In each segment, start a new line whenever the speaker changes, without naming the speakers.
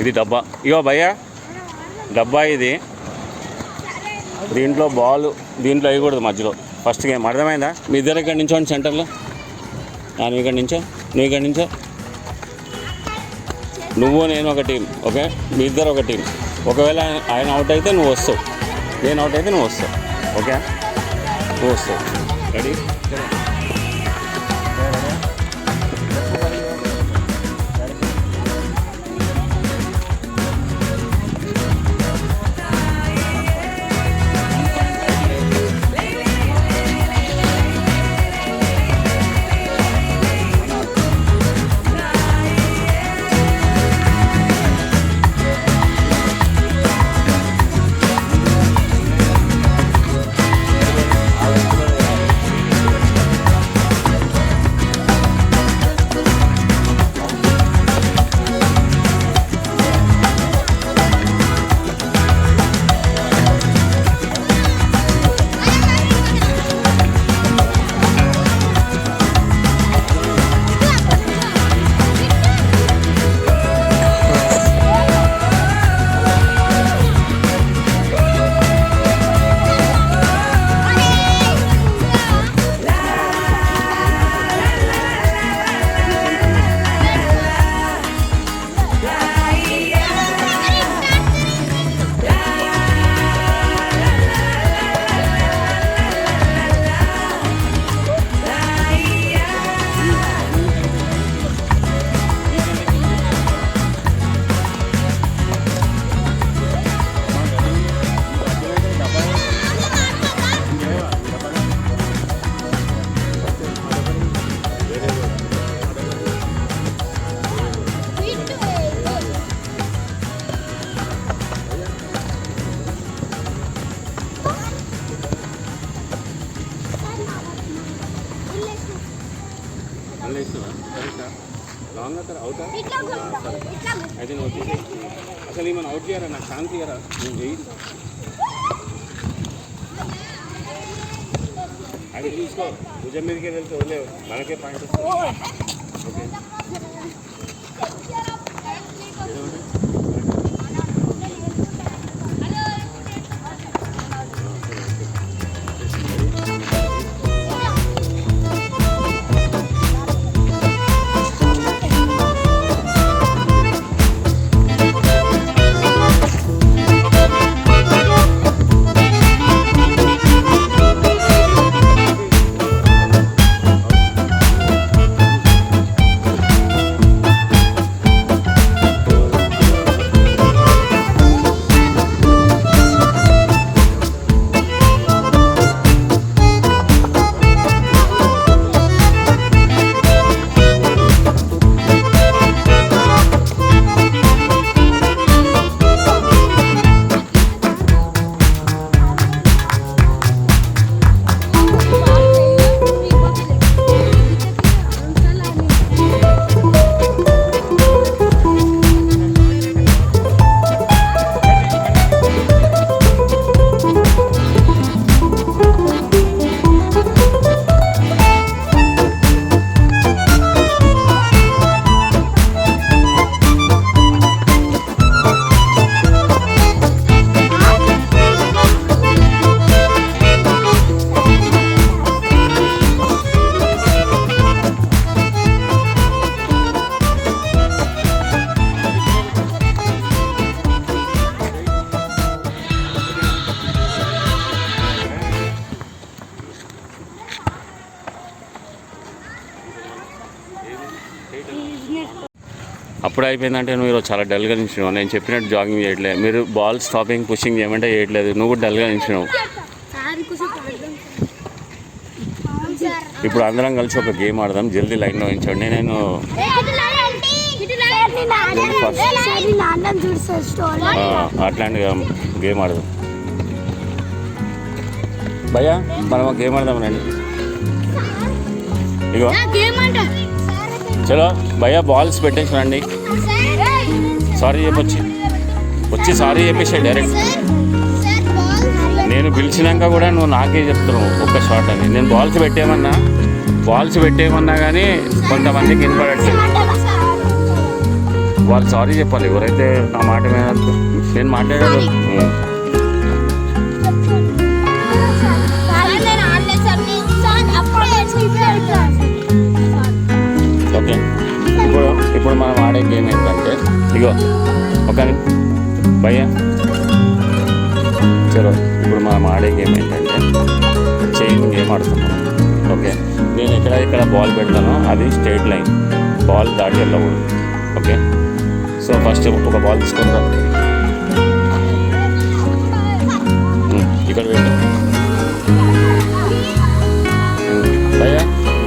ఇది డబ్బా. ఇగో భయ్యా డబ్బా ఇది. దీంట్లో బాల్ దీంట్లో వేయకూడదు మధ్యలో. ఫస్ట్ గేమ్ అర్థమైందా? మీ ఇద్దరు ఇక్కడ నించోండి సెంటర్లో. నువ్వు ఇక్కడ నుంచో, నువ్వు ఇక్కడ నుంచో. నువ్వు నేను ఒక టీం, ఓకే? మీ ఇద్దరు ఒక టీం. ఒకవేళ ఆయన అవుట్ అయితే నువ్వు వస్తావు, నేను అవుట్ అయితే నువ్వు వస్తావు, ఓకే? నువ్వు వస్తావు. రెడీ? అయితే నువ్వు వచ్చేసి అసలు ఏమైనా అవుట్ చేయరా, నాకు ఛాన్స్ ఇయ్యరా? నువ్వు చేయి, అది చూసుకో. భుజం మీదకే వెళ్తే వదిలేవు, మనకే పాయింట్ వస్తుంది. ఓకే అప్పుడు అయిపోయిందంటే నువ్వు ఈరోజు చాలా డల్గా నిలిచినావు. నేను చెప్పినట్టు జాగింగ్ చేయట్లేదు, మీరు బాల్ స్టాపింగ్ పుషింగ్ చేయమంటే చేయట్లేదు, నువ్వు కూడా డల్గా నిలిచినావు. ఇప్పుడు అందరం కలిసి ఒక గేమ్ ఆడదాం. జల్దీ లైన్లో ఉంచండి. నేను అట్లాంటి గేమ్ ఆడదాం. భయ్యా మనం ఒక గేమ్ ఆడదాం రండి. ఇగో చలో భయ్యా బాల్స్ పెట్టేసి రండి. సారీ వచ్చి సారీ చెప్పేసి డైరెక్ట్. నేను పిలిచినాక కూడా నువ్వు నాకే చెప్తున్నావు ఒక్క షాట్ అని. నేను బాల్స్ పెట్టేయమన్నా కానీ కొంతమందికి వినపడట్లేదు. వాళ్ళు సారీ చెప్పాలి. ఎవరైతే ఆ మాట మీద నేను మాట్లాడాను. ఓకే, ఇప్పుడు మనం ఆడే గేమ్ ఏంటంటే ఇగో ఒక భయ్యా చలో, ఇప్పుడు మనం ఆడే గేమ్ ఏంటంటే చైన్ గేమ్ ఆడుతున్నాం. ఓకే, నేను ఎక్కడ బాల్ పెడతానో అది స్ట్రైట్ లైన్, బాల్ దాటి వెళ్ళకూడదు. ఓకే, సో ఫస్ట్ ఒక బాల్ తీసుకుంటా, ఇక్కడ పెట్టు భయ్యా,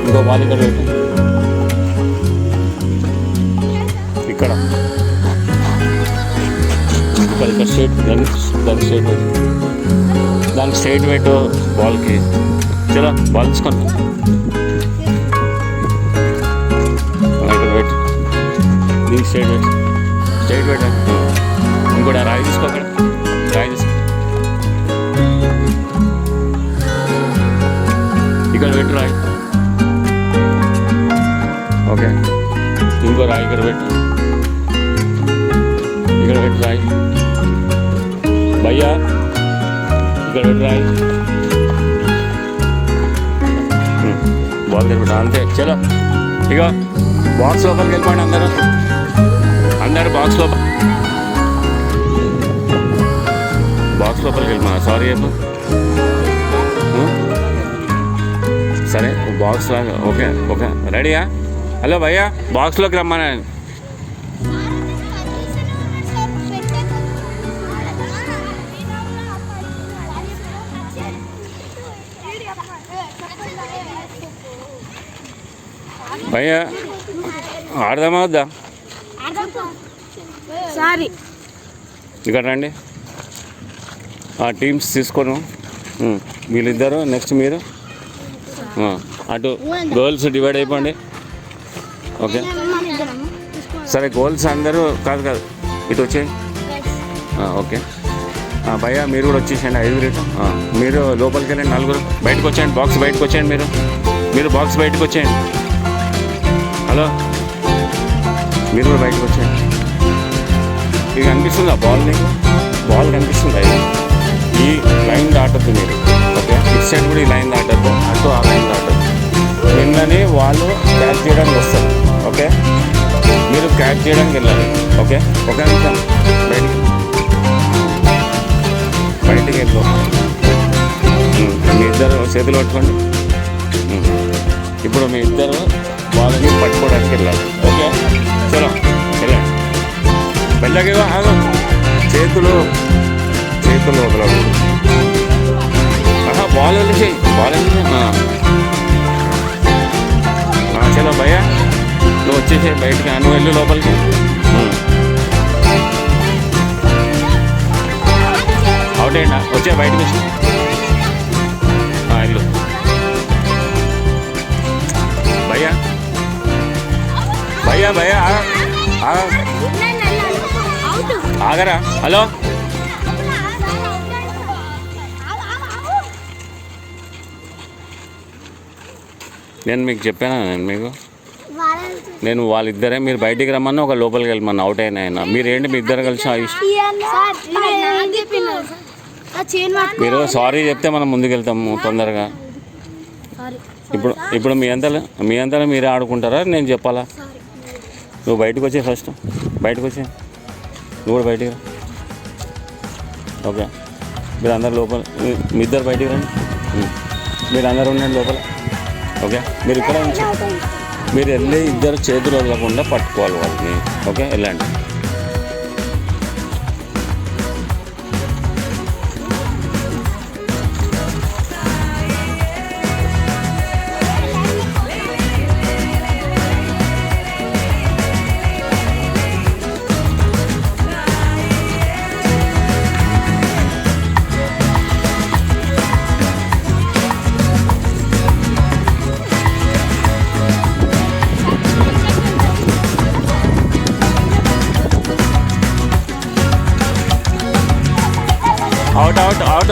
ఇంకో బాల్ ఇక్కడ పెట్టు, ఇక్కడ స్ట్రైట్, దానికి స్ట్రైట్ పెట్టు బాల్కి. చలో బాల్ తీసుకోండి, ఇక్కడ పెట్టు, దీనికి స్ట్రైట్ పెట్టు. ఇంకోటి రాయి తీసుకో, అక్కడ రాయి తీసుకో, ఇక్కడ పెట్టు రాయి. ఓకే, ఇంకో రాయి ఇక్కడ పెట్టు, ఇక్కడ పెట్టు రాయి భయ్యా, ఇక్కడ పెట్టు రాయి. బాల్ తిరిగి అంతే. చలో ఇక బాక్స్ లోపలికి వెళ్ళిపోండి అందరూ బాక్స్ లోపలికి వెళ్ళిపోయినా. సారీ చెప్పు. సరే బాక్స్ లాగా. ఓకే ఓకే, రెడీయా? హలో భయ్యా, బాక్స్లోకి రమ్మన్నా. భయ్యా ఆడదామా వద్దా?
సారీ,
ఇక్కడ రండి. టీమ్స్ తీసుకోను, వీళ్ళిద్దరు నెక్స్ట్ మీరు అటు గర్ల్స్ డివైడ్ అయిపోండి. ఓకే సరే, గర్ల్స్ అందరూ కాదు ఇటు వచ్చేయి. ఓకే భయ్యా, మీరు కూడా వచ్చేసేయండి. 5 మీరు లోపలికి వెళ్ళండి. 4 బయటకు వచ్చేయండి. బాక్స్ బయటకు వచ్చేయండి. మీరు బాక్స్ బయటకు వచ్చేయండి. హలో, మీరు కూడా బయటకు వచ్చేయండి. ఇది కనిపిస్తుందా బాల్? నీకు బాల్ కనిపిస్తుందా? ఈ లైన్ దాటద్దు మీరు. ఓకే, ఇటు సైడ్ కూడా ఈ లైన్ దాటద్దు, అటు ఆ లైన్ దాటద్దు. నిన్నని వాళ్ళు క్యాచ్ చేయడానికి వస్తారు. ఓకే, మీరు క్యాచ్ చేయడానికి వెళ్ళాలి. ఓకే, ఒక నిమిషం బయటికి వెళ్ళి మీ ఇద్దరు చేతులు పట్టుకోండి. ఇప్పుడు మీ ఇద్దరు వాళ్ళని పట్టుకోవడానికి వెళ్ళాలి. ఓకే, చలో వెళ్ళండి. వెళ్ళగా చేతులు వదలదు. బాల్ వెళ్ళి చలో భయ్యా, నువ్వు వచ్చేసే బయటికి. నువ్వు వెళ్ళు లోపలికి. అవుట్ అయ్యండి, వచ్చే బయటకు వచ్చి వెళ్ళు భయ్యా. ఆగరా. హలో, నేను మీకు చెప్పానా? నేను వాళ్ళిద్దరే మీరు బయటికి రమ్మన్నా, ఒక లోపలికి వెళ్ళమన్నా. అవుట్ అయినా మీరేంటి మీ ఇద్దరు కలిసి మీరు సారీ చెప్తే మనం ముందుకు వెళ్తాము తొందరగా. ఇప్పుడు మీ అంతలో మీరే ఆడుకుంటారా? నేను చెప్పాలా? నువ్వు బయటకు వచ్చే, ఫస్ట్ బయటకు వచ్చే. నువ్వు కూడా బయటికి రా. ఓకే, మీరు అందరు లోపల, మీ ఇద్దరు బయటికి రండి. మీరు అందరూ ఉండండి లోపల. ఓకే, మీరు ఇక్కడ ఉంచి మీరు వెళ్ళి ఇద్దరు చేతులు వదలకుండా పట్టుకోవాలి వాళ్ళని. ఓకే, వెళ్ళండి.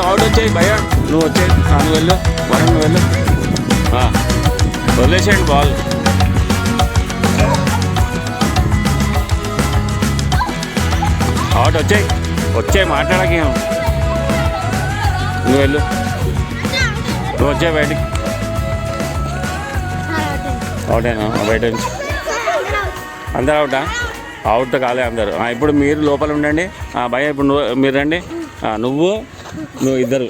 అవుట్ వచ్చేయి భయ్యా, నువ్వు వచ్చేయి. నువ్వు వెళ్ళు, నువ్వు వెళ్ళు. వదిలేసేయండి బాల్. అవుట్ వచ్చాయి మాట్లాడకి నువ్వు వెళ్ళు నువ్వు వచ్చాయి బయటికి అవుటేనా బయట నుంచి అందరు అవుటా అవుట్ కాలే అందరు ఇప్పుడు మీరు లోపల ఉండండి భయ ఇప్పుడు మీరు రండి నువ్వు ఇద్దరు